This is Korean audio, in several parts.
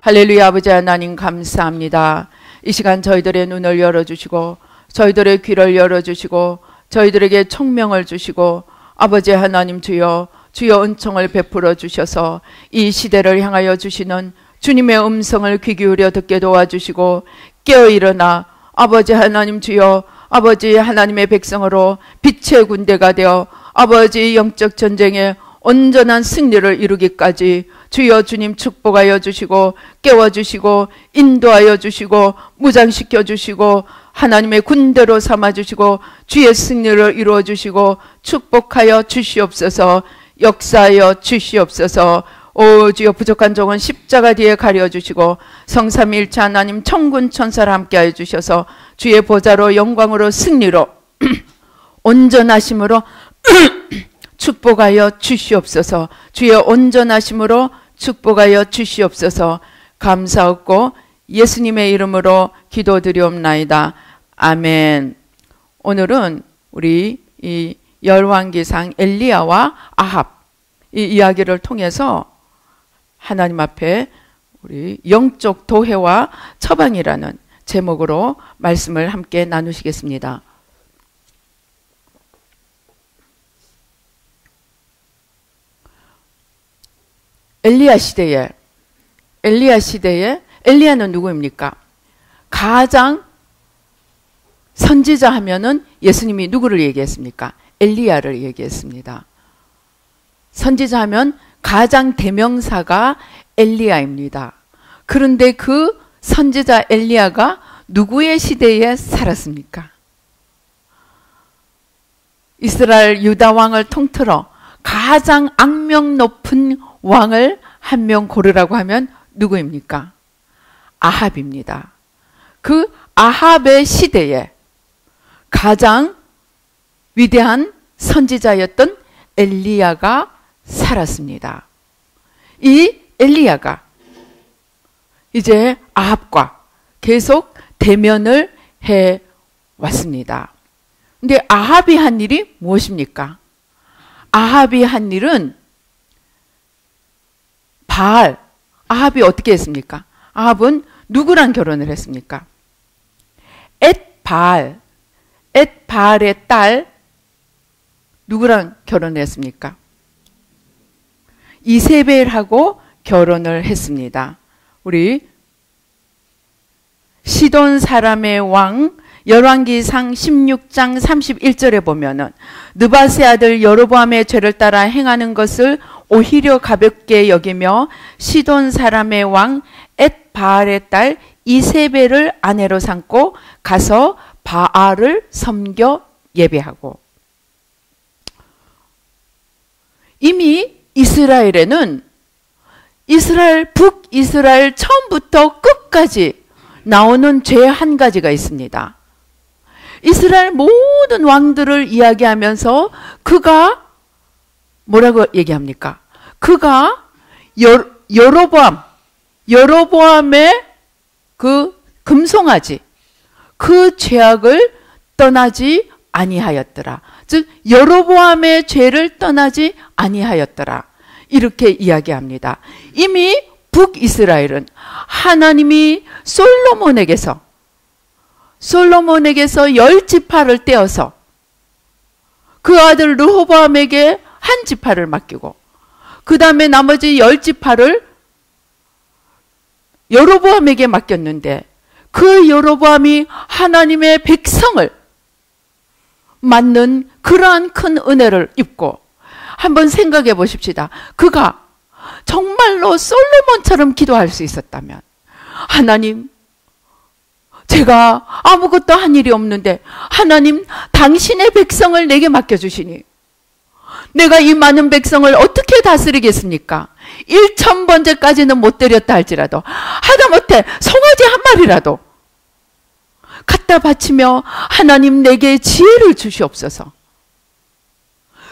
할렐루야. 아버지 하나님 감사합니다. 이 시간 저희들의 눈을 열어주시고 저희들의 귀를 열어주시고 저희들에게 총명을 주시고 아버지 하나님 주여 은총을 베풀어 주셔서 이 시대를 향하여 주시는 주님의 음성을 귀 기울여 듣게 도와주시고 깨어 일어나 아버지 하나님 주여 아버지 하나님의 백성으로 빛의 군대가 되어 아버지 영적 전쟁에 온전한 승리를 이루기까지 주여 주님 축복하여 주시고 깨워주시고 인도하여 주시고 무장시켜 주시고 하나님의 군대로 삼아주시고 주의 승리를 이루어 주시고 축복하여 주시옵소서. 역사하여 주시옵소서. 오 주여 부족한 종은 십자가 뒤에 가려주시고 성삼일체 하나님 천군 천사를 함께하여 주셔서 주의 보좌로 영광으로 승리로 온전하심으로 축복하여 주시옵소서. 주의 온전하심으로 축복하여 주시옵소서. 감사하고 예수님의 이름으로 기도드리옵나이다. 아멘. 오늘은 우리 이 열왕기상 엘리야와 아합 이 이야기를 통해서 하나님 앞에 우리 영적 도회와 처방이라는 제목으로 말씀을 함께 나누시겠습니다. 엘리야 시대에 엘리야는 누구입니까? 가장 선지자 하면은 예수님이 누구를 얘기했습니까? 엘리야를 얘기했습니다. 선지자 하면 가장 대명사가 엘리야입니다. 그런데 그 선지자 엘리야가 누구의 시대에 살았습니까? 이스라엘 유다 왕을 통틀어 가장 악명 높은 왕을 한 명 고르라고 하면 누구입니까? 아합입니다. 그 아합의 시대에 가장 위대한 선지자였던 엘리야가 살았습니다. 이 엘리야가 이제 아합과 계속 대면을 해 왔습니다. 근데 아합이 한 일이 무엇입니까? 아합이 한 일은 아합이 어떻게 했습니까? 아합은 누구랑 결혼을 했습니까? 엣바알의 딸 누구랑 결혼을 했습니까? 이세벨하고 결혼을 했습니다. 우리 시돈 사람의 왕 열왕기상 16장 31절에 보면은 느바세 아들 여로보암의 죄를 따라 행하는 것을 오히려 가볍게 여기며 시돈 사람의 왕 엣바알의 딸 이세벨을 아내로 삼고 가서 바알을 섬겨 예배하고, 이미 이스라엘에는 북이스라엘 처음부터 끝까지 나오는 죄 한 가지가 있습니다. 이스라엘 모든 왕들을 이야기하면서 그가 뭐라고 얘기합니까? 그가 여로보암의 그 금송아지 그 죄악을 떠나지 아니하였더라. 즉 여로보암의 죄를 떠나지 아니하였더라. 이렇게 이야기합니다. 이미 북이스라엘은 하나님이 솔로몬에게서 10지파를 떼어서 그 아들 르호보암에게 한 지파를 맡기고 그 다음에 나머지 10지파를 여로보암에게 맡겼는데 그 여로보암이 하나님의 백성을 맡는 그러한 큰 은혜를 입고, 한번 생각해 보십시다. 그가 정말로 솔로몬처럼 기도할 수 있었다면, 하나님, 제가 아무것도 한 일이 없는데 하나님 당신의 백성을 내게 맡겨주시니 내가 이 많은 백성을 어떻게 다스리겠습니까? 1000번째까지는 못 드렸다 할지라도 하다못해 송아지 한 마리라도 갖다 바치며 하나님 내게 지혜를 주시옵소서.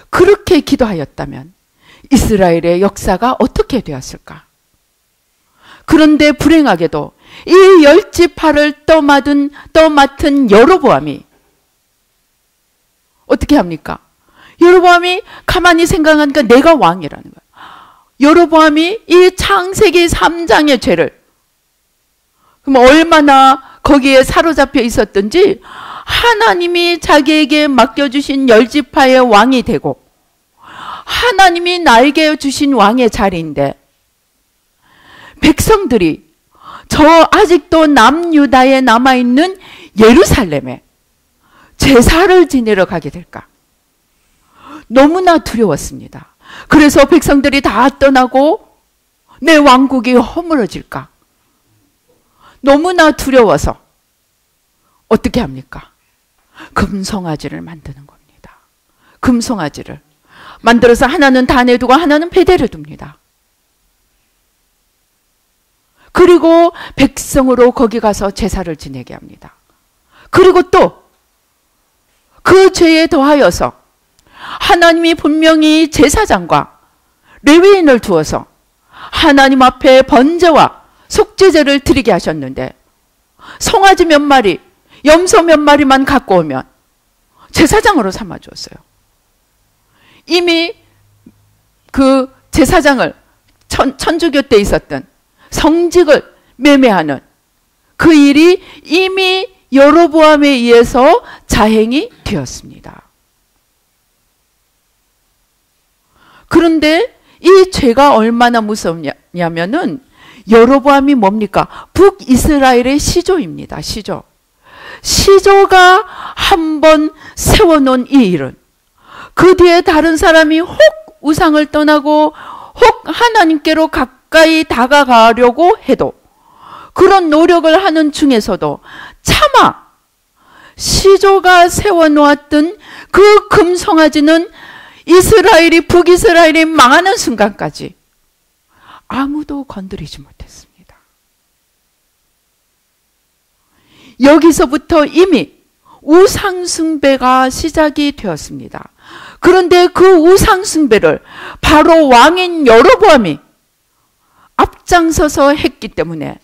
그렇게 기도하였다면 이스라엘의 역사가 어떻게 되었을까? 그런데 불행하게도 이 10지파를 떠맡은 여로보암이 어떻게 합니까? 여로보암이 가만히 생각하니까 내가 왕이라는 거예요. 여로보암이 이 창세기 3장의 죄를 그럼 얼마나 거기에 사로잡혀 있었던지 하나님이 자기에게 맡겨주신 열지파의 왕이 되고 하나님이 나에게 주신 왕의 자리인데 백성들이 저 아직도 남유다에 남아있는 예루살렘에 제사를 지내러 가게 될까? 너무나 두려웠습니다. 그래서 백성들이 다 떠나고 내 왕국이 허물어질까? 너무나 두려워서 어떻게 합니까? 금송아지를 만드는 겁니다. 금송아지를 만들어서 하나는 단에 두고 하나는 베델에 둡니다. 그리고 백성으로 거기 가서 제사를 지내게 합니다. 그리고 또 그 죄에 더하여서 하나님이 분명히 제사장과 레위인을 두어서 하나님 앞에 번제와 속죄제를 드리게 하셨는데 송아지 몇 마리, 염소 몇 마리만 갖고 오면 제사장으로 삼아 주었어요. 이미 그 제사장을 천주교 때 있었던 성직을 매매하는 그 일이 이미 여로보암에 의해서 자행이 되었습니다. 그런데 이 죄가 얼마나 무섭냐면은 여로보암이 뭡니까? 북이스라엘의 시조입니다. 시조. 시조가 한번 세워놓은 이 일은 그 뒤에 다른 사람이 혹 우상을 떠나고 혹 하나님께로 가까이 다가가려고 해도 그런 노력을 하는 중에서도 차마 시조가 세워놓았던 그 금송아지는 이스라엘이 북이스라엘이 망하는 순간까지 아무도 건드리지 못했습니다. 여기서부터 이미 우상숭배가 시작이 되었습니다. 그런데 그 우상숭배를 바로 왕인 여로보암이 앞장서서 했기 때문에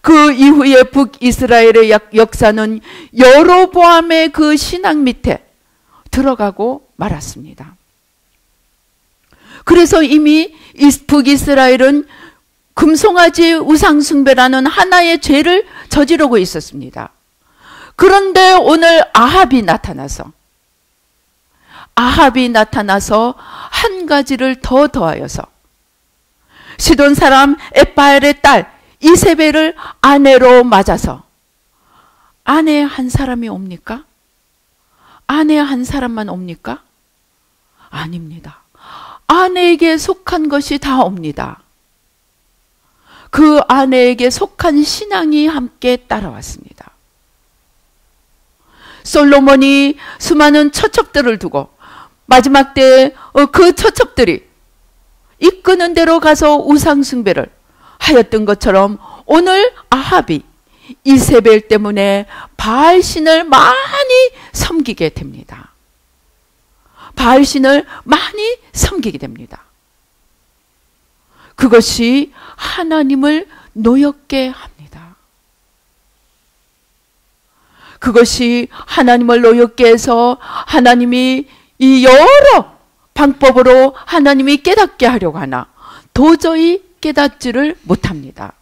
그 이후에 북이스라엘의 역사는 여로보암의 그 신앙 밑에 들어가고 말았습니다. 그래서 이미 북이스라엘은 금송아지 우상숭배라는 하나의 죄를 저지르고 있었습니다. 그런데 오늘 아합이 나타나서 한 가지를 더 더하여서 시돈 사람 에바엘의 딸 이세벨을 아내로 맞아서 아내 한 사람이 옵니까? 아내 한 사람만 옵니까? 아닙니다. 아내에게 속한 것이 다 옵니다. 그 아내에게 속한 신앙이 함께 따라왔습니다. 솔로몬이 수많은 처첩들을 두고 마지막 때에 그 처첩들이 이끄는 대로 가서 우상숭배를 하였던 것처럼 오늘 아합이 이세벨 때문에 바알신을 많이 섬기게 됩니다. 바알신을 많이 섬기게 됩니다. 그것이 하나님을 노엽게 합니다. 그것이 하나님을 노엽게 해서 하나님이 이 여러 방법으로 하나님이 깨닫게 하려고 하나 도저히 깨닫지를 못합니다.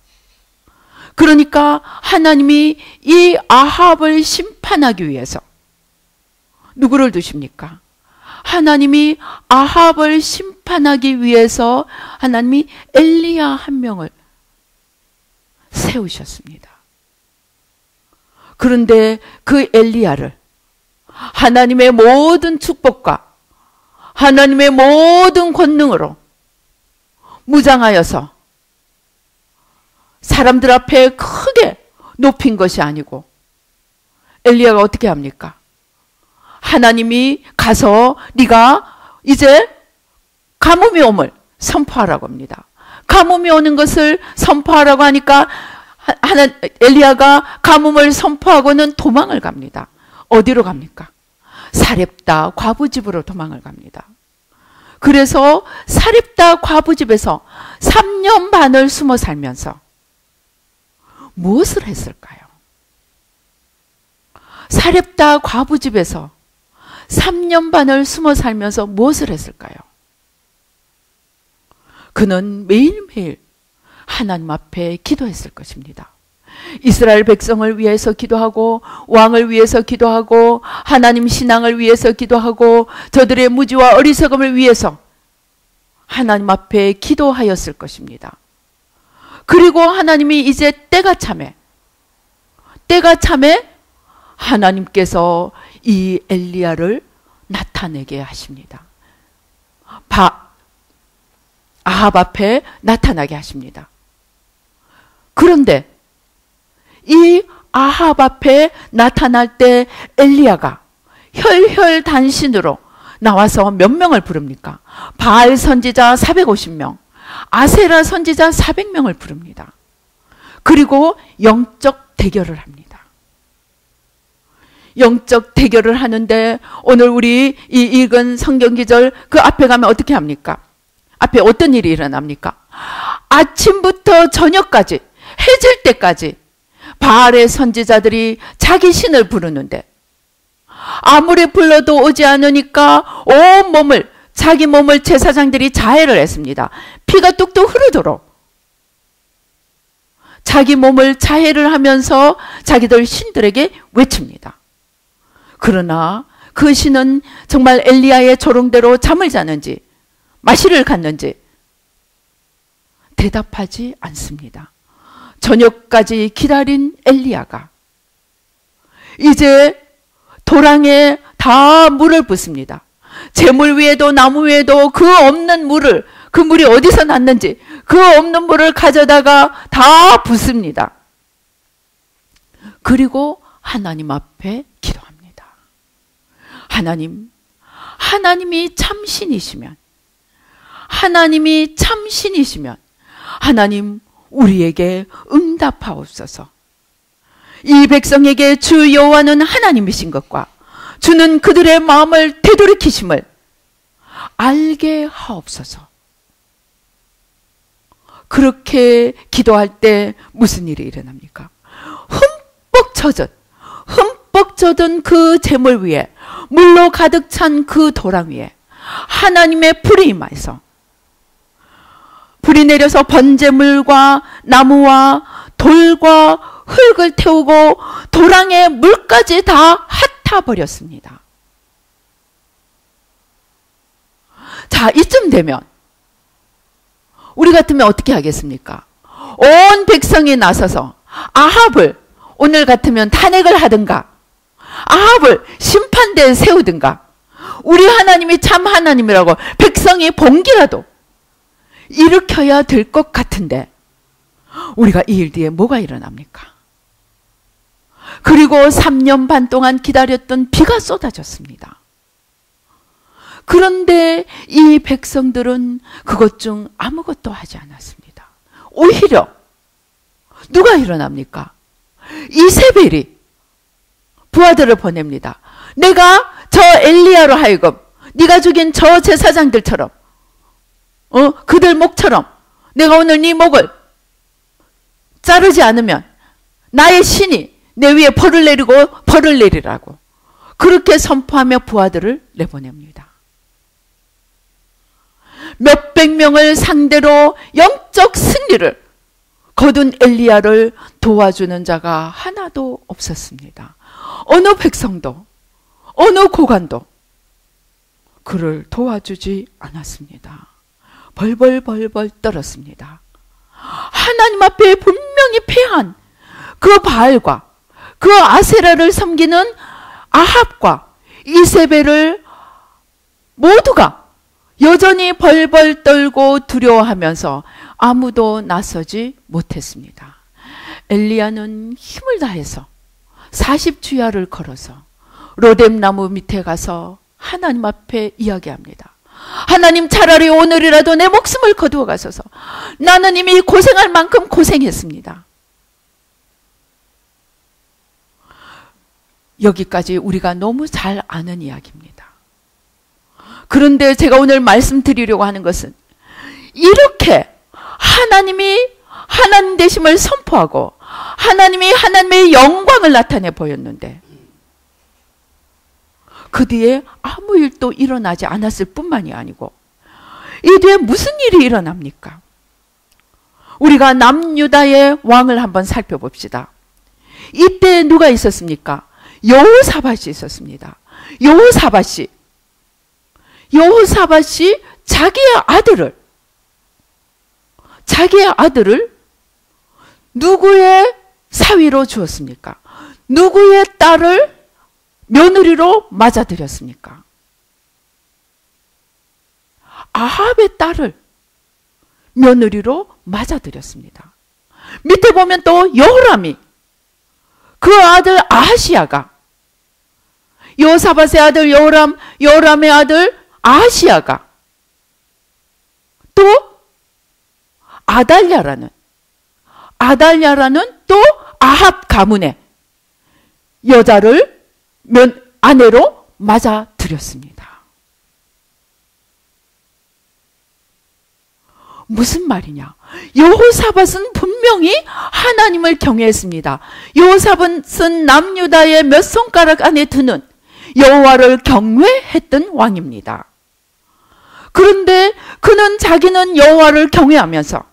그러니까 하나님이 이 아합을 심판하기 위해서 누구를 두십니까? 하나님이 아합을 심판하기 위해서 하나님이 엘리야 한 명을 세우셨습니다. 그런데 그 엘리야를 하나님의 모든 축복과 하나님의 모든 권능으로 무장하여서 사람들 앞에 크게 높인 것이 아니고 엘리야가 어떻게 합니까? 하나님이 가서 네가 이제 가뭄이 옴을 선포하라고 합니다. 가뭄이 오는 것을 선포하라고 하니까 엘리야가 가뭄을 선포하고는 도망을 갑니다. 어디로 갑니까? 사렙다 과부 집으로 도망을 갑니다. 그래서 사렙다 과부 집에서 3년 반을 숨어 살면서 무엇을 했을까요? 사렙다 과부 집에서 3년 반을 숨어 살면서 무엇을 했을까요? 그는 매일매일 하나님 앞에 기도했을 것입니다. 이스라엘 백성을 위해서 기도하고 왕을 위해서 기도하고 하나님 신앙을 위해서 기도하고 저들의 무지와 어리석음을 위해서 하나님 앞에 기도하였을 것입니다. 그리고 하나님이 이제 때가 참에 하나님께서 이 엘리야를 나타내게 하십니다. 아합 앞에 나타나게 하십니다. 그런데 이 아합 앞에 나타날 때 엘리야가 혈혈단신으로 나와서 몇 명을 부릅니까? 바알 선지자 450명, 아세라 선지자 400명을 부릅니다. 그리고 영적 대결을 합니다. 영적 대결을 하는데 오늘 우리 이 읽은 성경기절 그 앞에 가면 어떻게 합니까? 앞에 어떤 일이 일어납니까? 아침부터 저녁까지 해질 때까지 바알의 선지자들이 자기 신을 부르는데 아무리 불러도 오지 않으니까 온 몸을 자기 몸을 제사장들이 자해를 했습니다. 피가 뚝뚝 흐르도록 자기 몸을 자해를 하면서 자기들 신들에게 외칩니다. 그러나 그 신은 정말 엘리야의 조롱대로 잠을 자는지 마시를 갔는지 대답하지 않습니다. 저녁까지 기다린 엘리야가 이제 도랑에 다 물을 붓습니다. 재물 위에도 나무 위에도 그 없는 물을, 그 물이 어디서 났는지 그 없는 물을 가져다가 다 붓습니다. 그리고 하나님 앞에 기도합니다. 하나님이 참신이시면 하나님 우리에게 응답하옵소서. 이 백성에게 주 여호와는 하나님이신 것과 주는 그들의 마음을 되돌이키심을 알게 하옵소서. 그렇게 기도할 때 무슨 일이 일어납니까? 흠뻑 젖은 그 재물 위에, 물로 가득 찬 그 도랑 위에 하나님의 불이 임하여서 불이 내려서 번제물과 나무와 돌과 흙을 태우고 도랑에 물까지 다 핫타버렸습니다. 자, 이쯤 되면 우리 같으면 어떻게 하겠습니까? 온 백성이 나서서 아합을 오늘 같으면 탄핵을 하든가 아합을 심판대에 세우든가 우리 하나님이 참 하나님이라고 백성이 봉기라도 일으켜야 될 것 같은데 우리가 이 일 뒤에 뭐가 일어납니까? 그리고 3년 반 동안 기다렸던 비가 쏟아졌습니다. 그런데 이 백성들은 그것 중 아무것도 하지 않았습니다. 오히려 누가 일어납니까? 이세벨이 부하들을 보냅니다. 내가 저 엘리야로 하여금 네가 죽인 저 제사장들처럼 그들 목처럼 내가 오늘 네 목을 자르지 않으면 나의 신이 내 위에 벌을 내리라고 그렇게 선포하며 부하들을 내보냅니다. 몇백 명을 상대로 영적 승리를 거둔 엘리야를 도와주는 자가 하나도 없었습니다. 어느 백성도 어느 고관도 그를 도와주지 않았습니다. 벌벌 떨었습니다. 하나님 앞에 분명히 패한 그 바알과 그 아세라를 섬기는 아합과 이세벨을 모두가 여전히 벌벌 떨고 두려워하면서 아무도 나서지 못했습니다. 엘리야는 힘을 다해서 40주야를 걸어서 로뎀나무 밑에 가서 하나님 앞에 이야기합니다. 하나님, 차라리 오늘이라도 내 목숨을 거두어 가소서. 나는 이미 고생할 만큼 고생했습니다. 여기까지 우리가 너무 잘 아는 이야기입니다. 그런데 제가 오늘 말씀드리려고 하는 것은 이렇게 하나님이 하나님 되심을 선포하고 하나님이 하나님의 영광을 나타내 보였는데 그 뒤에 아무 일도 일어나지 않았을 뿐만이 아니고 이 뒤에 무슨 일이 일어납니까? 우리가 남유다의 왕을 한번 살펴봅시다. 이때 누가 있었습니까? 여호사밧이 있었습니다. 여호사밧이 자기의 아들을 누구의 사위로 주었습니까? 누구의 딸을 며느리로 맞아들였습니까? 아합의 딸을 며느리로 맞아들였습니다. 밑에 보면 또 여호람이 그 아들 아하시야가, 여호사밧의 아들 여호람, 여호람의 아들 아하시야가 또 아달랴라는 또 아합 가문의 여자를 아내로 맞아들였습니다. 무슨 말이냐? 여호사밧은 분명히 하나님을 경외했습니다. 여호사밧은 남유다의 몇 손가락 안에 드는 여호와를 경외했던 왕입니다. 그런데 자기는 여호와를 경외하면서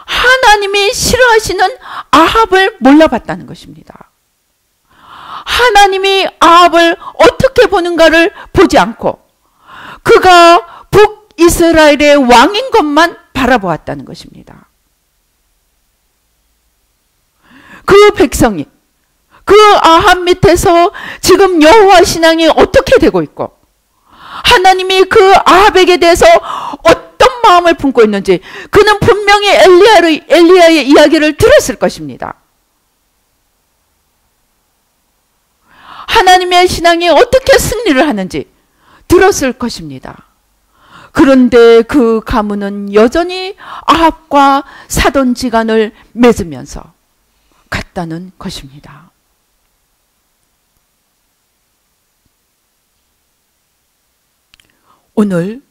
하나님이 싫어하시는 아합을 몰라봤다는 것입니다. 하나님이 아합을 어떻게 보는가를 보지 않고 그가 북이스라엘의 왕인 것만 바라보았다는 것입니다. 그 백성이 그 아합 밑에서 지금 여호와 신앙이 어떻게 되고 있고 하나님이 그 아합에게 대해서 어떤 마음을 품고 있는지 그는 분명히 엘리야의 이야기를 들었을 것입니다. 하나님의 신앙이 어떻게 승리를 하는지 들었을 것입니다. 그런데 그 가문은 여전히 아합과 사돈지간을 맺으면서 갔다는 것입니다. 오늘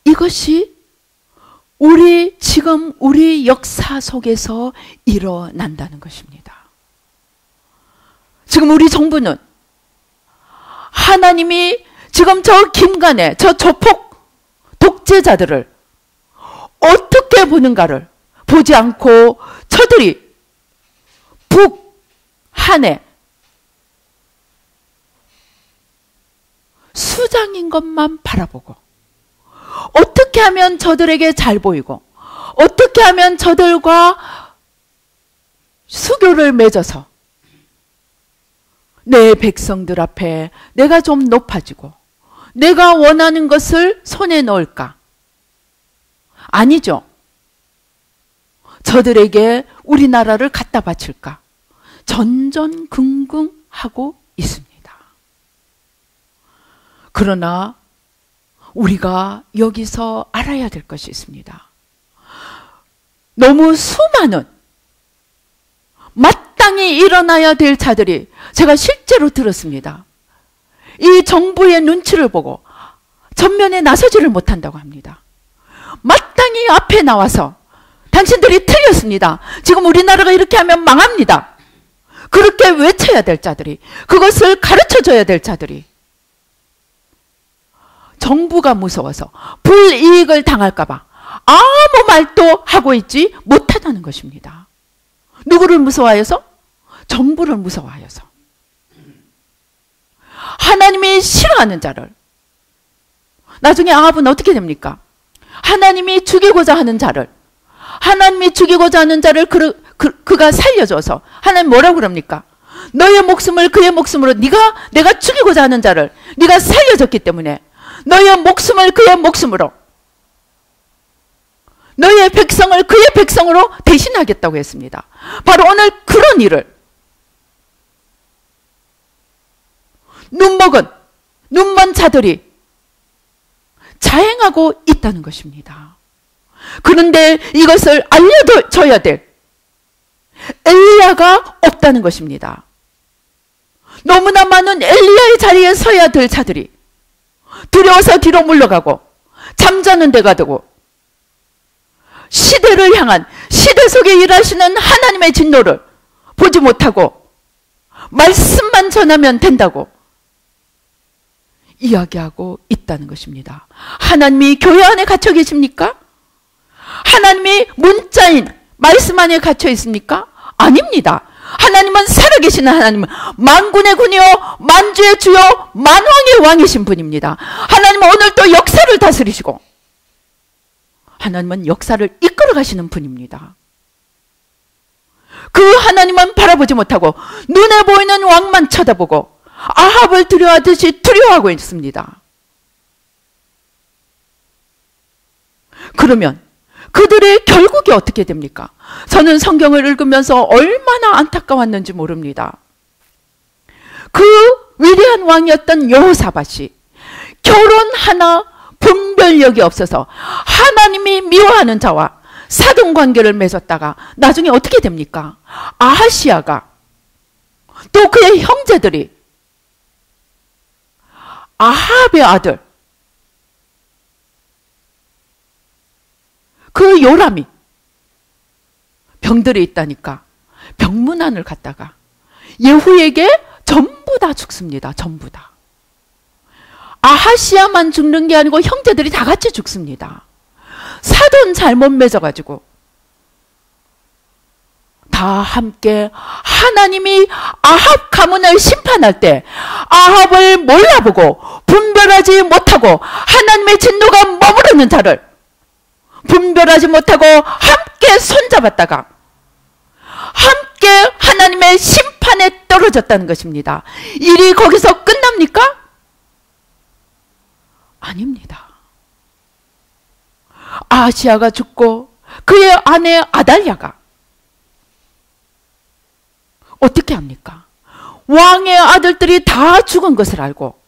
이것이 지금 우리 역사 속에서 일어난다는 것입니다. 지금 우리 정부는 하나님이 지금 저 김간의 저 조폭 독재자들을 어떻게 보는가를 보지 않고 저들이 북한에 수장인 것만 바라보고 어떻게 하면 저들에게 잘 보이고 어떻게 하면 저들과 수교를 맺어서 내 백성들 앞에 내가 좀 높아지고 내가 원하는 것을 손에 넣을까? 아니죠. 저들에게 우리나라를 갖다 바칠까? 전전긍긍하고 있습니다. 그러나 우리가 여기서 알아야 될 것이 있습니다. 너무 수많은 마땅히 일어나야 될 자들이 제가 실제로 들었습니다. 이 정부의 눈치를 보고 전면에 나서지를 못한다고 합니다. 마땅히 앞에 나와서 당신들이 틀렸습니다. 지금 우리나라가 이렇게 하면 망합니다. 그렇게 외쳐야 될 자들이, 그것을 가르쳐줘야 될 자들이 정부가 무서워서 불이익을 당할까 봐 아무 말도 하고 있지 못하다는 것입니다. 누구를 무서워하여서? 정부를 무서워하여서. 하나님이 싫어하는 자를, 나중에 아합은 어떻게 됩니까? 하나님이 죽이고자 하는 자를, 그가 살려줘서 하나님 뭐라고 그럽니까? 너의 목숨을 그의 목숨으로, 내가 죽이고자 하는 자를 네가 살려줬기 때문에 너의 목숨을 그의 목숨으로, 너의 백성을 그의 백성으로 대신하겠다고 했습니다. 바로 오늘 그런 일을 눈먼 자들이 자행하고 있다는 것입니다. 그런데 이것을 알려줘야 될 엘리야가 없다는 것입니다. 너무나 많은 엘리야의 자리에 서야 될 자들이 두려워서 뒤로 물러가고 잠자는 데가 되고 시대를 향한, 시대 속에 일하시는 하나님의 진노를 보지 못하고 말씀만 전하면 된다고 이야기하고 있다는 것입니다. 하나님이 교회 안에 갇혀 계십니까? 하나님이 문자인 말씀 안에 갇혀 있습니까? 아닙니다. 하나님은 살아계시는 하나님, 만군의 군이요 만주의 주요 만왕의 왕이신 분입니다. 하나님은 오늘 또 역사를 다스리시고 하나님은 역사를 이끌어 가시는 분입니다. 그 하나님은 바라보지 못하고 눈에 보이는 왕만 쳐다보고 아합을 두려워하듯이 두려워하고 있습니다. 그러면 그들의 결국이 어떻게 됩니까? 저는 성경을 읽으면서 얼마나 안타까웠는지 모릅니다. 그 위대한 왕이었던 여호사밧이 결혼 하나 분별력이 없어서 하나님이 미워하는 자와 사돈관계를 맺었다가 나중에 어떻게 됩니까? 아하시아가 또 그의 형제들이 아합의 아들 그 요람이 병들이 있다니까 병문안을 갔다가 예후에게 전부 다 죽습니다. 전부 다. 아하시아만 죽는 게 아니고 형제들이 다 같이 죽습니다. 사돈 잘못 맺어가지고 다 함께 하나님이 아합 가문을 심판할 때 아합을 몰라보고 분별하지 못하고 하나님의 진노가 머무르는 자를 분별하지 못하고 함께 손잡았다가 함께 하나님의 심판에 떨어졌다는 것입니다. 일이 거기서 끝납니까? 아닙니다. 아하시아가 죽고 그의 아내 아달랴가 어떻게 합니까? 왕의 아들들이 다 죽은 것을 알고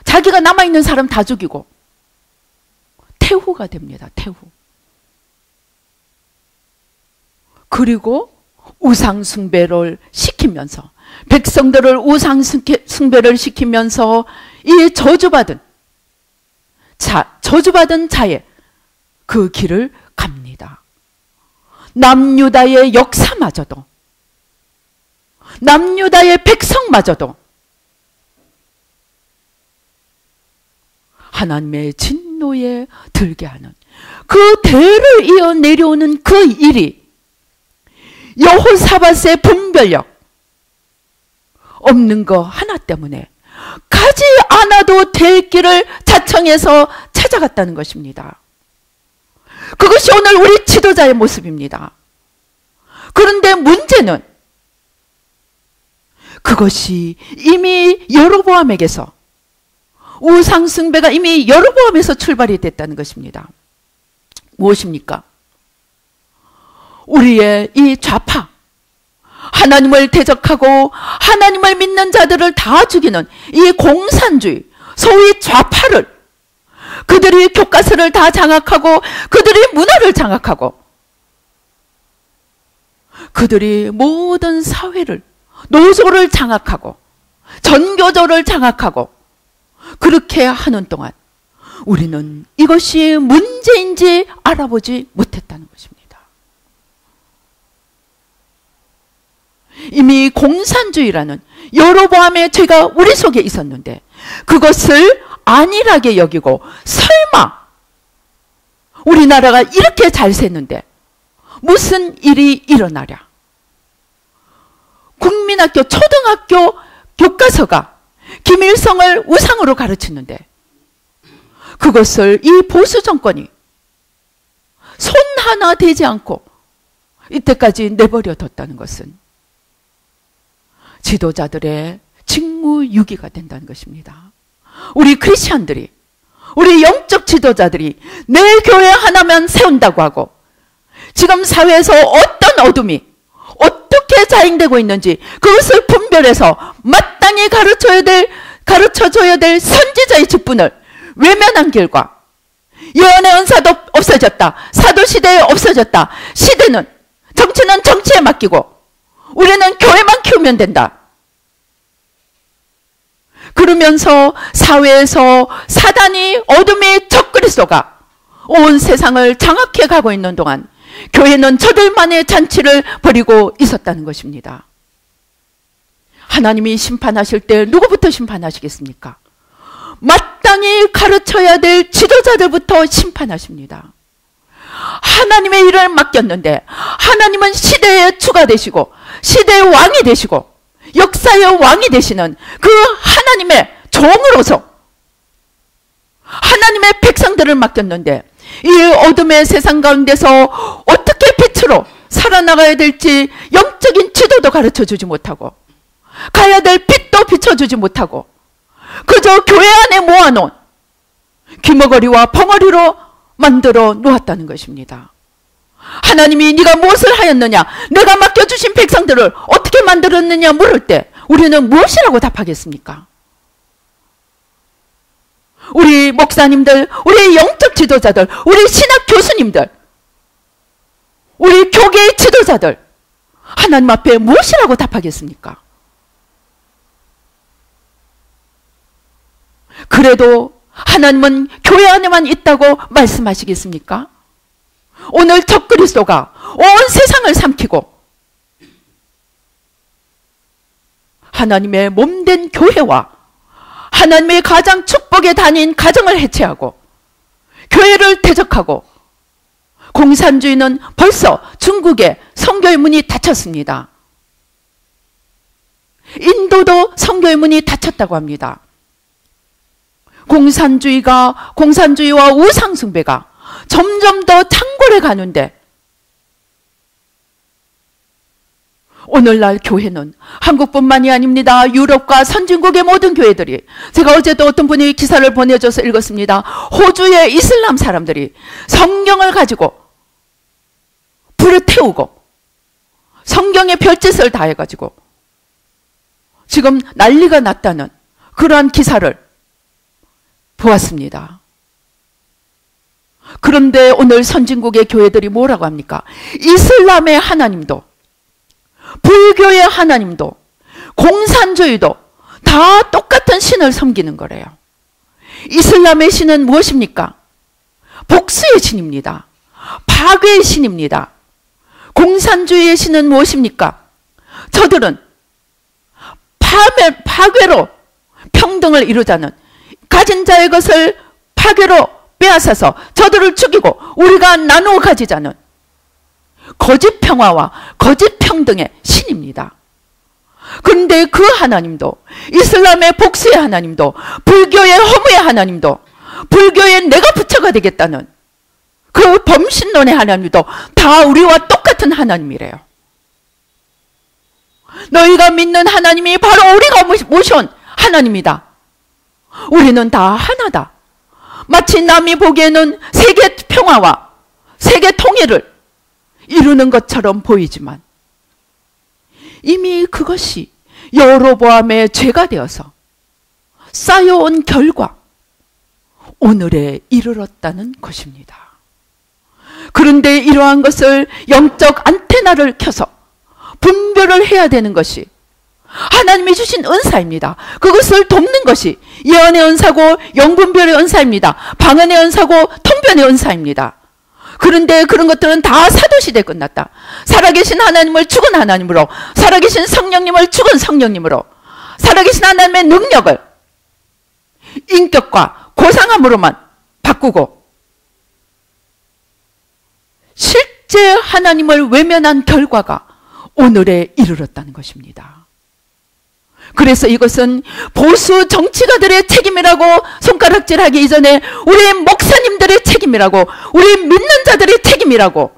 자기가 남아있는 사람 다 죽이고 태후가 됩니다. 태후. 그리고 우상 숭배를 시키면서 백성들을 우상 숭배를 시키면서 이 저주받은 자의 그 길을 갑니다. 남유다의 역사마저도 남유다의 백성마저도 하나님의 진노에 들게 하는 그 대를 이어 내려오는 그 일이 여호사밧의 분별력 없는 거 하나 때문에 가지 않아도 될 길을 자청해서 찾아갔다는 것입니다. 그것이 오늘 우리 지도자의 모습입니다. 그런데 문제는 그것이 이미 여로보암에게서 우상숭배가 이미 여로보암에서 출발이 됐다는 것입니다. 무엇입니까? 우리의 이 좌파, 하나님을 대적하고 하나님을 믿는 자들을 다 죽이는 이 공산주의, 소위 좌파를 그들이 교과서를 다 장악하고 그들이 문화를 장악하고 그들이 모든 사회를 노조를 장악하고 전교조를 장악하고 그렇게 하는 동안 우리는 이것이 문제인지 알아보지 못했다는 것입니다. 이미 공산주의라는 여로보암의 죄가 우리 속에 있었는데 그것을 안일하게 여기고 설마 우리나라가 이렇게 잘 샜는데 무슨 일이 일어나랴. 국민학교 초등학교 교과서가 김일성을 우상으로 가르치는데 그것을 이 보수 정권이 손 하나 대지 않고 이때까지 내버려 뒀다는 것은 지도자들의 직무유기가 된다는 것입니다. 우리 크리스천들이, 우리 영적 지도자들이 내 교회 하나만 세운다고 하고 지금 사회에서 어떤 어둠이 어떻게 자행되고 있는지 그것을 분별해서 마땅히 가르쳐줘야 될 선지자의 직분을 외면한 결과 예언의 은사도 없어졌다. 사도시대에 없어졌다. 시대는, 정치는 정치에 맡기고 우리는 교회만 키우면 된다. 그러면서 사회에서 사단이 어둠의 적그리스도가 온 세상을 장악해 가고 있는 동안 교회는 저들만의 잔치를 벌이고 있었다는 것입니다. 하나님이 심판하실 때 누구부터 심판하시겠습니까? 마땅히 가르쳐야 될 지도자들부터 심판하십니다. 하나님의 일을 맡겼는데 하나님은 시대의 주가 되시고 시대의 왕이 되시고 역사의 왕이 되시는 그 하나님의 종으로서 하나님의 백성들을 맡겼는데 이 어둠의 세상 가운데서 어떻게 빛으로 살아나가야 될지 영적인 지도도 가르쳐주지 못하고 가야 될 빛도 비춰주지 못하고 그저 교회 안에 모아놓은 귀머거리와 벙어리로 만들어 놓았다는 것입니다. 하나님이 네가 무엇을 하였느냐, 내가 맡겨주신 백성들을 어떻게 만들었느냐 물을 때 우리는 무엇이라고 답하겠습니까? 우리 목사님들, 우리 영적 지도자들, 우리 신학 교수님들, 우리 교계의 지도자들 하나님 앞에 무엇이라고 답하겠습니까? 그래도 하나님은 교회 안에만 있다고 말씀하시겠습니까? 오늘 적그리스도가 온 세상을 삼키고 하나님의 몸된 교회와 하나님의 가장 축복의 단인 가정을 해체하고 교회를 대적하고 공산주의는 벌써 중국의 선교의 문이 닫혔습니다. 인도도 선교의 문이 닫혔다고 합니다. 공산주의와 우상숭배가 점점 더 창궐해 가는데 오늘날 교회는 한국뿐만이 아닙니다. 유럽과 선진국의 모든 교회들이, 제가 어제도 어떤 분이 기사를 보내줘서 읽었습니다. 호주의 이슬람 사람들이 성경을 가지고 불을 태우고 성경의 별짓을 다 해가지고 지금 난리가 났다는 그러한 기사를 보았습니다. 그런데 오늘 선진국의 교회들이 뭐라고 합니까? 이슬람의 하나님도 불교의 하나님도 공산주의도 다 똑같은 신을 섬기는 거래요. 이슬람의 신은 무엇입니까? 복수의 신입니다. 파괴의 신입니다. 공산주의의 신은 무엇입니까? 저들은 파괴로 평등을 이루자는, 가진 자의 것을 파괴로 빼앗아서 저들을 죽이고 우리가 나누어 가지자는 거짓 평화와 거짓 평등의 신입니다. 그런데 그 하나님도, 이슬람의 복수의 하나님도, 불교의 허무의 하나님도, 불교의 내가 부처가 되겠다는 그 범신론의 하나님도 다 우리와 똑같은 하나님이래요. 너희가 믿는 하나님이 바로 우리가 모셔온 하나님이다. 우리는 다 하나다. 마치 남이 보기에는 세계 평화와 세계 통일을 이루는 것처럼 보이지만 이미 그것이 여로보암의 죄가 되어서 쌓여온 결과 오늘에 이르렀다는 것입니다. 그런데 이러한 것을 영적 안테나를 켜서 분별을 해야 되는 것이 하나님이 주신 은사입니다. 그것을 돕는 것이 예언의 은사고 영분별의 은사입니다. 방언의 은사고 통변의 은사입니다. 그런데 그런 것들은 다 사도시대에 끝났다. 살아계신 하나님을 죽은 하나님으로, 살아계신 성령님을 죽은 성령님으로, 살아계신 하나님의 능력을 인격과 고상함으로만 바꾸고 실제 하나님을 외면한 결과가 오늘에 이르렀다는 것입니다. 그래서 이것은 보수 정치가들의 책임이라고 손가락질하기 이전에 우리 목사님들의 책임이라고, 우리 믿는 자들의 책임이라고,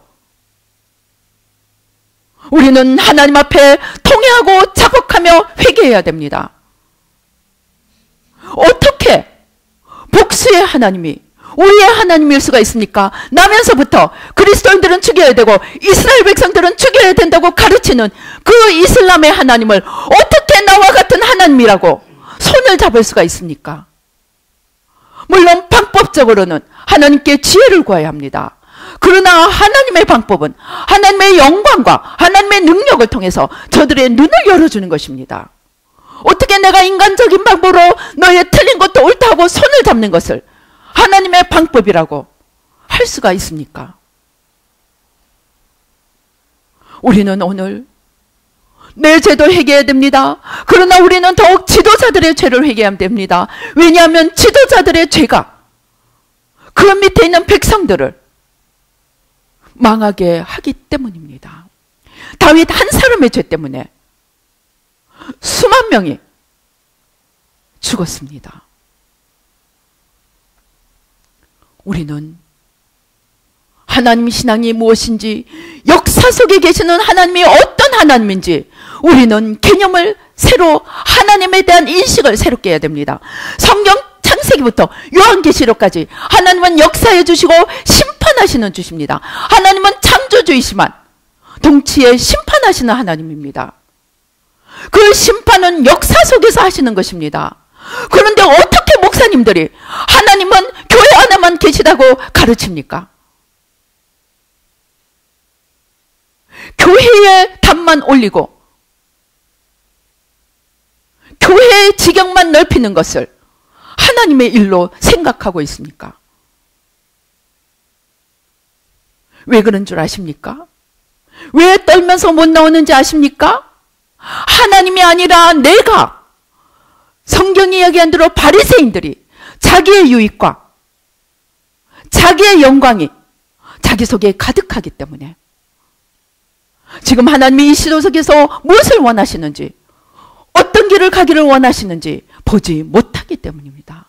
우리는 하나님 앞에 통회하고 자복하며 회개해야 됩니다. 어떻게 복수의 하나님이 우리의 하나님일 수가 있습니까? 나면서부터 그리스도인들은 죽여야 되고 이스라엘 백성들은 죽여야 된다고 가르치는 그 이슬람의 하나님을 어떻게 나와 같은 하나님이라고 손을 잡을 수가 있습니까? 물론 방법적으로는 하나님께 지혜를 구해야 합니다. 그러나 하나님의 방법은 하나님의 영광과 하나님의 능력을 통해서 저들의 눈을 열어주는 것입니다. 어떻게 내가 인간적인 방법으로 너의 틀린 것도 옳다고 손을 잡는 것을 하나님의 방법이라고 할 수가 있습니까? 우리는 오늘 내 죄도 회개해야 됩니다. 그러나 우리는 더욱 지도자들의 죄를 회개해야 됩니다. 왜냐하면 지도자들의 죄가 그 밑에 있는 백성들을 망하게 하기 때문입니다. 다윗 한 사람의 죄 때문에 수만 명이 죽었습니다. 우리는 하나님 신앙이 무엇인지, 역사 속에 계시는 하나님이 어떤 하나님인지 우리는 개념을 새로, 하나님에 대한 인식을 새롭게 해야 됩니다. 성경 창세기부터 요한계시록까지 하나님은 역사해 주시고 심판하시는 주십니다. 하나님은 창조주이시만 동시에 심판하시는 하나님입니다. 그 심판은 역사 속에서 하시는 것입니다. 그런데 어떻게 목사님들이 하나님은 교회 안에만 계시다고 가르칩니까? 교회의 답만 올리고 교회의 지경만 넓히는 것을 하나님의 일로 생각하고 있습니까? 왜 그런 줄 아십니까? 왜 떨면서 못 나오는지 아십니까? 하나님이 아니라 내가, 성경이 이야기한 대로 바리새인들이 자기의 유익과 자기의 영광이 자기 속에 가득하기 때문에 지금 하나님이 이 시도 속에서 무엇을 원하시는지, 어떤 길을 가기를 원하시는지 보지 못하기 때문입니다.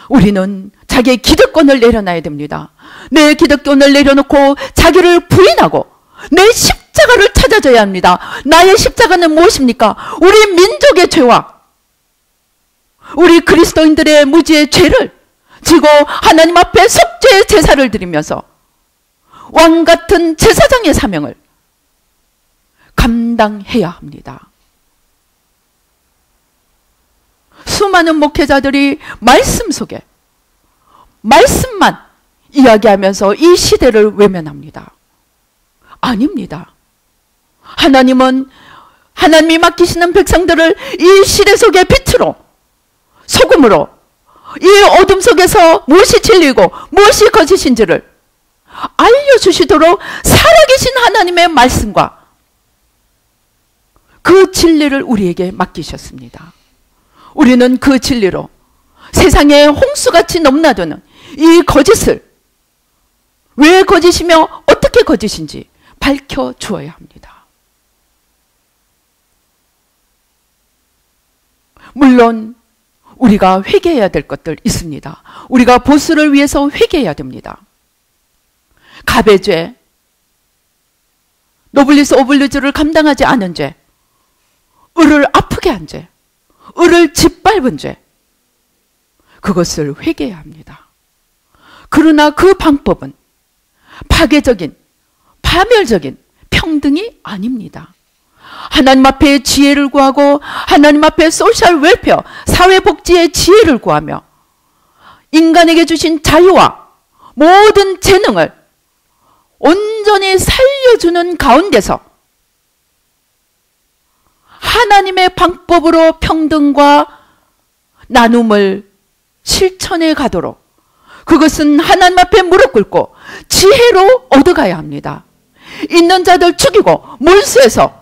우리는 자기의 기득권을 내려놔야 됩니다. 내 기득권을 내려놓고 자기를 부인하고 내 십자가를 찾아줘야 합니다. 나의 십자가는 무엇입니까? 우리 민족의 죄와 우리 그리스도인들의 무지의 죄를 지고 하나님 앞에 속죄의 제사를 드리면서 왕같은 제사장의 사명을 감당해야 합니다. 수많은 목회자들이 말씀 속에 말씀만 이야기하면서 이 시대를 외면합니다. 아닙니다. 하나님은 하나님이 맡기시는 백성들을 이 시대 속의 빛으로, 소금으로, 이 어둠 속에서 무엇이 진리고 무엇이 거짓인지를 알려주시도록 살아계신 하나님의 말씀과 그 진리를 우리에게 맡기셨습니다. 우리는 그 진리로 세상에 홍수같이 넘나드는 이 거짓을, 왜 거짓이며 어떻게 거짓인지 밝혀주어야 합니다. 물론 우리가 회개해야 될 것들 있습니다. 우리가 보수를 위해서 회개해야 됩니다. 가배죄, 노블리스 오블리주를 감당하지 않은 죄, 을을 아프게 한 죄, 을을 짓밟은 죄, 그것을 회개해야 합니다. 그러나 그 방법은 파괴적인, 파멸적인 평등이 아닙니다. 하나님 앞에 지혜를 구하고 하나님 앞에 소셜 웰페어, 사회복지의 지혜를 구하며 인간에게 주신 자유와 모든 재능을 온전히 살려주는 가운데서 하나님의 방법으로 평등과 나눔을 실천해 가도록, 그것은 하나님 앞에 무릎 꿇고 지혜로 얻어가야 합니다. 있는 자들 죽이고 몰수해서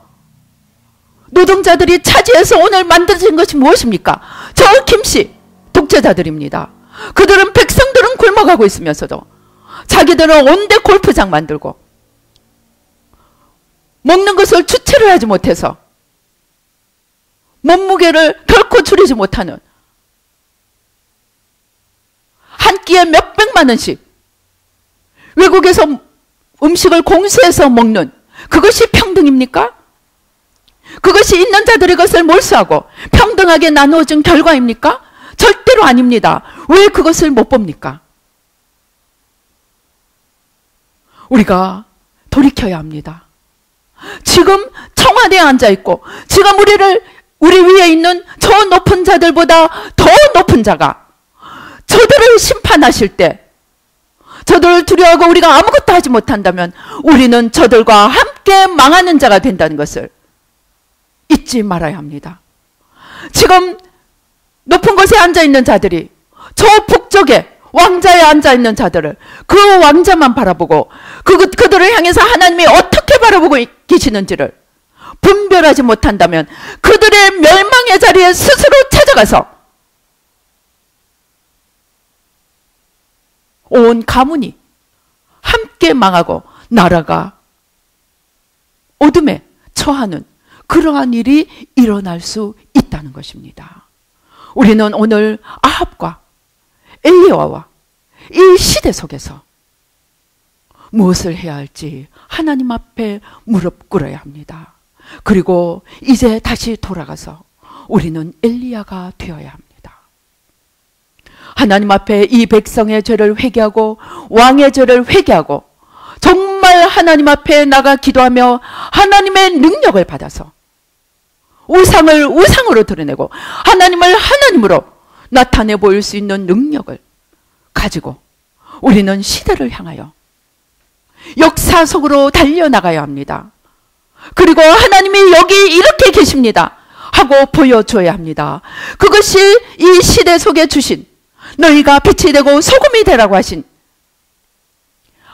노동자들이 차지해서 오늘 만들어진 것이 무엇입니까? 저 김씨 독재자들입니다. 그들은, 백성들은 굶어가고 있으면서도 자기들은 온데 골프장 만들고 먹는 것을 주체를 하지 못해서 몸무게를 결코 줄이지 못하는, 한 끼에 몇백만 원씩 외국에서 음식을 공수해서 먹는, 그것이 평등입니까? 그것이 있는 자들의 것을 몰수하고 평등하게 나누어준 결과입니까? 절대로 아닙니다. 왜 그것을 못 봅니까? 우리가 돌이켜야 합니다. 지금 청와대에 앉아있고 지금 우리 위에 있는 저 높은 자들보다 더 높은 자가 저들을 심판하실 때 저들을 두려워하고 우리가 아무것도 하지 못한다면 우리는 저들과 함께 망하는 자가 된다는 것을 잊지 말아야 합니다. 지금 높은 곳에 앉아있는 자들이 저 북쪽에 왕자에 앉아있는 자들을, 그 왕자만 바라보고 그들을 향해서 하나님이 어떻게 바라보고 계시는지를 분별하지 못한다면 그들의 멸망의 자리에 스스로 찾아가서 온 가문이 함께 망하고 나라가 어둠에 처하는 그러한 일이 일어날 수 있다는 것입니다. 우리는 오늘 아합과 엘리야와 이 시대 속에서 무엇을 해야 할지 하나님 앞에 무릎 꿇어야 합니다. 그리고 이제 다시 돌아가서 우리는 엘리야가 되어야 합니다. 하나님 앞에 이 백성의 죄를 회개하고 왕의 죄를 회개하고 정말 하나님 앞에 나가 기도하며 하나님의 능력을 받아서 우상을 우상으로 드러내고 하나님을 하나님으로 나타내 보일 수 있는 능력을 가지고 우리는 시대를 향하여 역사 속으로 달려나가야 합니다. 그리고 하나님이 여기 이렇게 계십니다 하고 보여줘야 합니다. 그것이 이 시대 속에 주신 너희가 빛이 되고 소금이 되라고 하신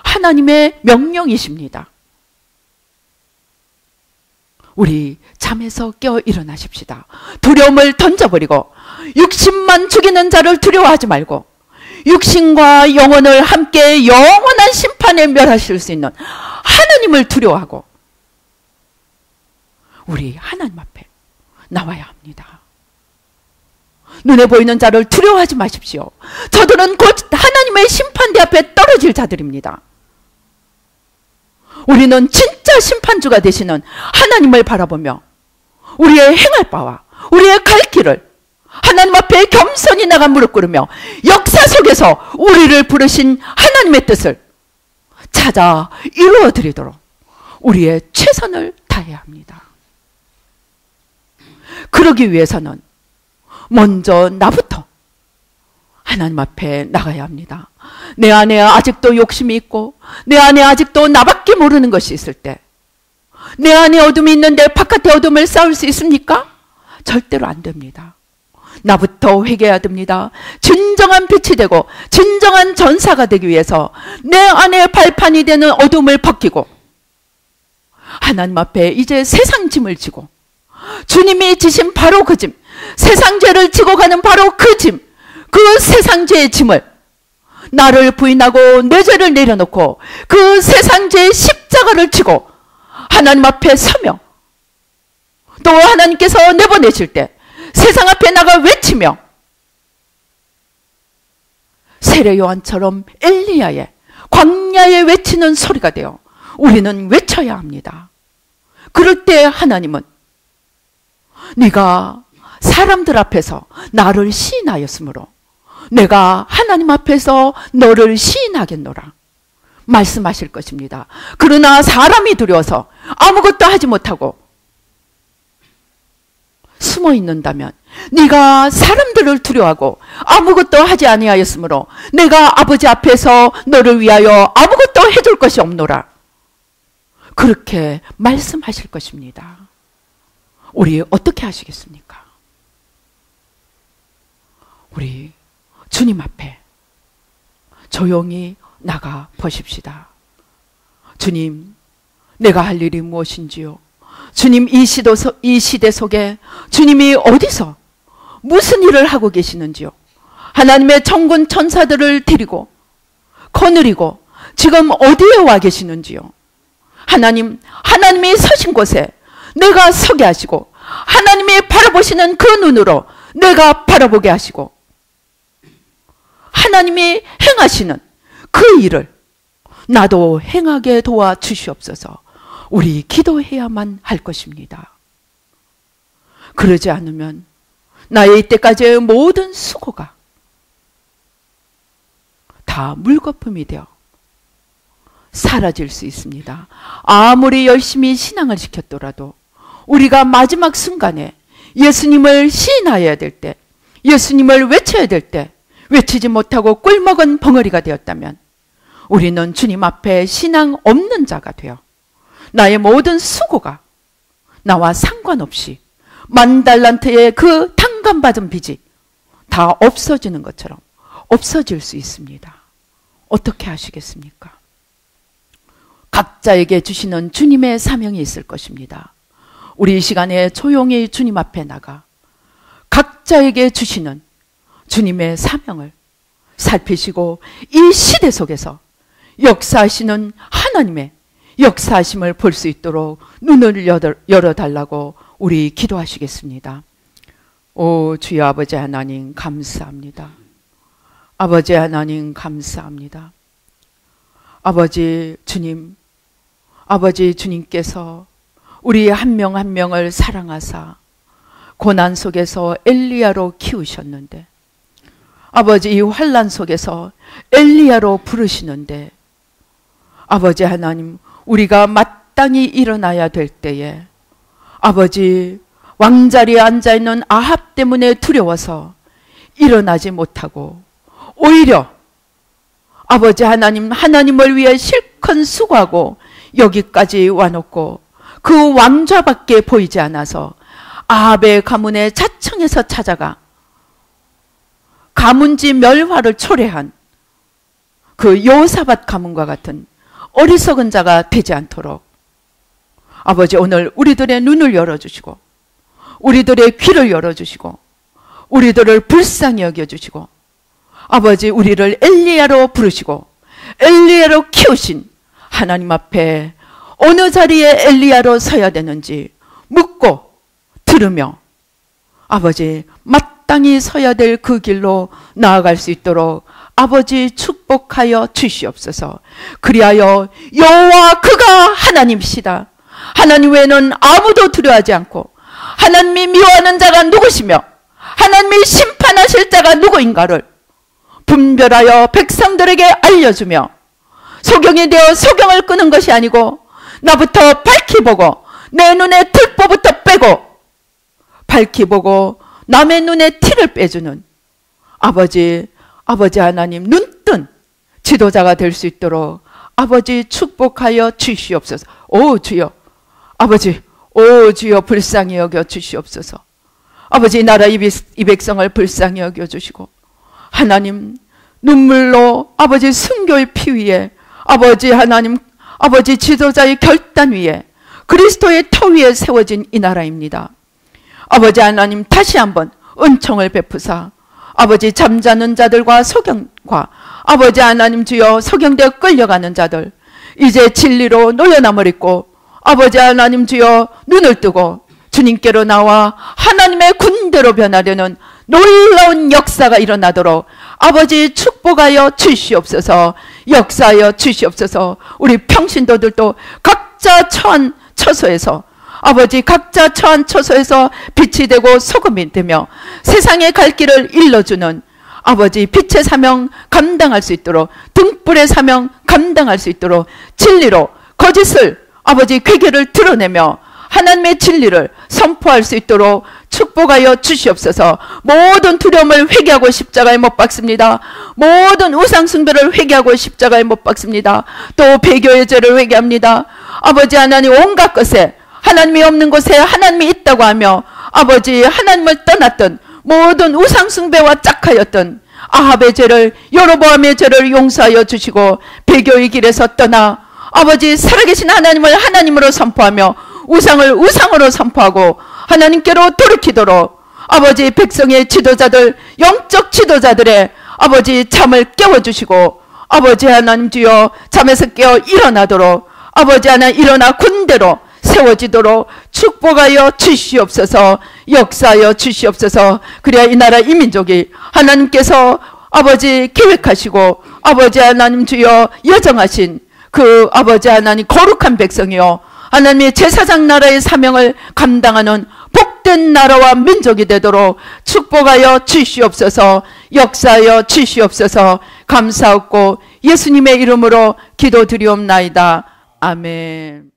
하나님의 명령이십니다. 우리 잠에서 깨어 일어나십시다. 두려움을 던져버리고 육신만 죽이는 자를 두려워하지 말고 육신과 영혼을 함께 영원한 심판에 멸하실 수 있는 하나님을 두려워하고 우리 하나님 앞에 나와야 합니다. 눈에 보이는 자를 두려워하지 마십시오. 저들은 곧 하나님의 심판대 앞에 떨어질 자들입니다. 우리는 진짜 심판주가 되시는 하나님을 바라보며 우리의 행할 바와 우리의 갈 길을 하나님 앞에 겸손히 나가 무릎 꿇으며 역사 속에서 우리를 부르신 하나님의 뜻을 찾아 이루어 드리도록 우리의 최선을 다해야 합니다. 그러기 위해서는 먼저 나부터 하나님 앞에 나가야 합니다. 내 안에 아직도 욕심이 있고 내 안에 아직도 나밖에 모르는 것이 있을 때 내 안에 어둠이 있는데 바깥에 어둠을 쌓을 수 있습니까? 절대로 안 됩니다. 나부터 회개해야 됩니다. 진정한 빛이 되고 진정한 전사가 되기 위해서 내 안에 발판이 되는 어둠을 벗기고 하나님 앞에 이제 세상 짐을 지고 주님이 지신 바로 그 짐, 세상 죄를 지고 가는 바로 그 짐, 그 세상 죄의 짐을 나를 부인하고 내 죄를 내려놓고 그 세상 죄의 십자가를 지고 하나님 앞에 서며 또 하나님께서 내보내실 때 세상 앞에 나가 외치며 세례 요한처럼 엘리야의 광야에 외치는 소리가 되어 우리는 외쳐야 합니다. 그럴 때 하나님은 네가 사람들 앞에서 나를 시인하였으므로 내가 하나님 앞에서 너를 시인하겠노라 말씀하실 것입니다. 그러나 사람이 두려워서 아무것도 하지 못하고 숨어 있는다면 네가 사람들을 두려워하고 아무것도 하지 아니하였으므로 내가 아버지 앞에서 너를 위하여 아무것도 해줄 것이 없노라 그렇게 말씀하실 것입니다. 우리 어떻게 하시겠습니까? 우리 주님 앞에 조용히 나가 보십시다. 주님, 내가 할 일이 무엇인지요? 주님, 이 시대 속에 주님이 어디서 무슨 일을 하고 계시는지요? 하나님의 천군 천사들을 데리고 거느리고 지금 어디에 와 계시는지요? 하나님이 서신 곳에 내가 서게 하시고 하나님이 바라보시는 그 눈으로 내가 바라보게 하시고 하나님이 행하시는 그 일을 나도 행하게 도와주시옵소서. 우리 기도해야만 할 것입니다. 그러지 않으면 나의 이때까지의 모든 수고가 다 물거품이 되어 사라질 수 있습니다. 아무리 열심히 신앙을 지켰더라도 우리가 마지막 순간에 예수님을 시인하여야 될 때, 예수님을 외쳐야 될 때 외치지 못하고 꿀먹은 벙어리가 되었다면 우리는 주님 앞에 신앙 없는 자가 되어 나의 모든 수고가 나와 상관없이 10,000달란트의 그 탕감받은 빚이 다 없어지는 것처럼 없어질 수 있습니다. 어떻게 하시겠습니까? 각자에게 주시는 주님의 사명이 있을 것입니다. 우리 이 시간에 조용히 주님 앞에 나가 각자에게 주시는 주님의 사명을 살피시고 이 시대 속에서 역사하시는 하나님의 역사하심을 볼 수 있도록 눈을 열어달라고 우리 기도하시겠습니다. 오 주여 아버지 하나님 감사합니다. 아버지 하나님 감사합니다. 아버지 주님, 아버지 주님께서 우리 한 명 한 명을 사랑하사 고난 속에서 엘리야로 키우셨는데, 아버지 이 환난 속에서 엘리야로 부르시는데, 아버지 하나님 우리가 마땅히 일어나야 될 때에 아버지 왕자리에 앉아있는 아합 때문에 두려워서 일어나지 못하고 오히려 아버지 하나님, 하나님을 위해 실컷 수고하고 여기까지 와놓고 그 왕좌밖에 보이지 않아서 아합의 가문의 자청에서 찾아가 가문지 멸화를 초래한 그 여호사밧 가문과 같은 어리석은 자가 되지 않도록 아버지 오늘 우리들의 눈을 열어주시고 우리들의 귀를 열어주시고 우리들을 불쌍히 여겨주시고 아버지 우리를 엘리야로 부르시고 엘리야로 키우신 하나님 앞에 어느 자리에 엘리야로 서야 되는지 묻고 들으며 아버지 마땅히 서야 될 그 길로 나아갈 수 있도록 아버지 축복하여 주시옵소서. 그리하여 여호와 그가 하나님이시다. 하나님 외에는 아무도 두려워하지 않고 하나님이 미워하는 자가 누구시며 하나님이 심판하실 자가 누구인가를 분별하여 백성들에게 알려주며 소경이 되어 소경을 끄는 것이 아니고 나부터 밝히 보고 내 눈에 들보부터 빼고 밝히 보고 남의 눈에 티를 빼주는 아버지 하나님 눈뜬 지도자가 될 수 있도록 아버지 축복하여 주시옵소서. 오 주여 아버지, 오 주여 불쌍히 여겨 주시옵소서. 아버지 나라 이 백성을 불쌍히 여겨 주시고 하나님 눈물로 아버지 순교의 피 위에 아버지 하나님 아버지 지도자의 결단 위에 그리스도의 터 위에 세워진 이 나라입니다. 아버지 하나님 다시 한번 은총을 베푸사 아버지 잠자는 자들과 소경과 아버지 하나님 주여 소경되어 끌려가는 자들 이제 진리로 노여남을 입고 아버지 하나님 주여 눈을 뜨고 주님께로 나와 하나님의 군대로 변화되는 놀라운 역사가 일어나도록 아버지 축복하여 주시옵소서. 역사하여 주시옵소서. 우리 평신도들도 각자 처한 처소에서 아버지 각자 처한 처소에서 빛이 되고 소금이 되며 세상에 갈 길을 일러주는 아버지 빛의 사명 감당할 수 있도록 등불의 사명 감당할 수 있도록 진리로 거짓을 아버지 괴계를 드러내며 하나님의 진리를 선포할 수 있도록 축복하여 주시옵소서. 모든 두려움을 회개하고 십자가에 못 박습니다. 모든 우상 숭배를 회개하고 십자가에 못 박습니다. 또 배교의 죄를 회개합니다. 아버지 하나님 온갖 것에 하나님이 없는 곳에 하나님이 있다고 하며 아버지 하나님을 떠났던 모든 우상 숭배와 짝하였던 아합의 죄를 여로보암의 죄를 용서하여 주시고 배교의 길에서 떠나 아버지 살아계신 하나님을 하나님으로 선포하며 우상을 우상으로 선포하고 하나님께로 돌이키도록 아버지 백성의 지도자들 영적 지도자들의 아버지 잠을 깨워주시고 아버지 하나님 주여 잠에서 깨어 일어나도록 아버지 하나님 일어나 군대로 세워지도록 축복하여 주시옵소서. 역사하여 주시옵소서. 그래야 이 나라 이 민족이 하나님께서 아버지 계획하시고 아버지 하나님 주여 예정하신 그 아버지 하나님 거룩한 백성이요 하나님의 제사장 나라의 사명을 감당하는 복된 나라와 민족이 되도록 축복하여 주시옵소서. 역사하여 주시옵소서. 감사하고 예수님의 이름으로 기도드리옵나이다. 아멘.